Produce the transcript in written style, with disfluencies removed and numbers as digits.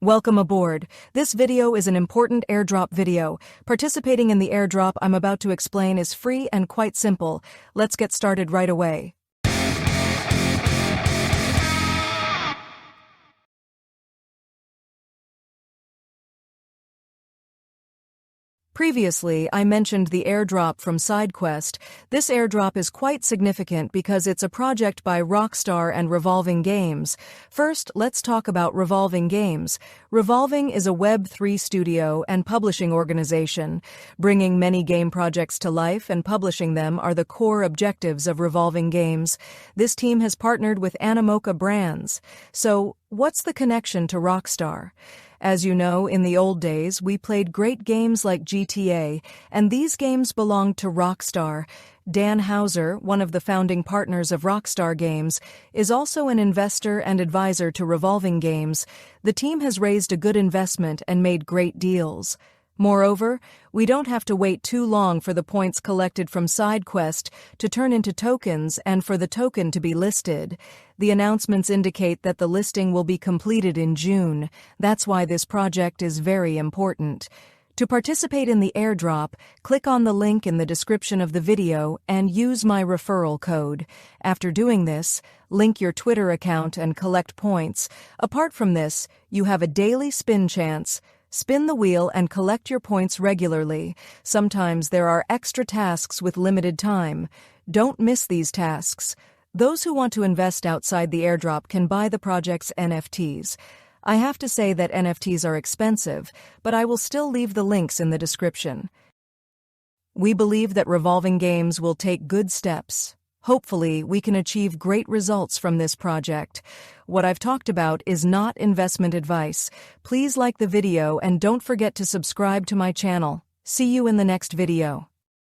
Welcome aboard. This video is an important airdrop video. Participating in the airdrop I'm about to explain is free and quite simple. Let's get started right away. Previously, I mentioned the airdrop from SideQuest. This airdrop is quite significant because it's a project by Rockstar and Revolving Games. First, let's talk about Revolving Games. Revolving is a Web3 studio and publishing organization. Bringing many game projects to life and publishing them are the core objectives of Revolving Games. This team has partnered with Animoca Brands. So, what's the connection to Rockstar? As you know, in the old days, we played great games like GTA, and these games belonged to Rockstar. Dan Houser, one of the founding partners of Rockstar Games, is also an investor and advisor to Revolving Games. The team has raised a good investment and made great deals. Moreover, we don't have to wait too long for the points collected from SideQuest to turn into tokens and for the token to be listed. The announcements indicate that the listing will be completed in June. That's why this project is very important. To participate in the airdrop, click on the link in the description of the video and use my referral code. After doing this, link your Twitter account and collect points. Apart from this, you have a daily spin chance. Spin the wheel and collect your points regularly. Sometimes there are extra tasks with limited time. Don't miss these tasks. Those who want to invest outside the airdrop can buy the project's NFTs. I have to say that NFTs are expensive, but I will still leave the links in the description. We believe that Revolving Games will take good steps. Hopefully, we can achieve great results from this project. What I've talked about is not investment advice. Please like the video and don't forget to subscribe to my channel. See you in the next video.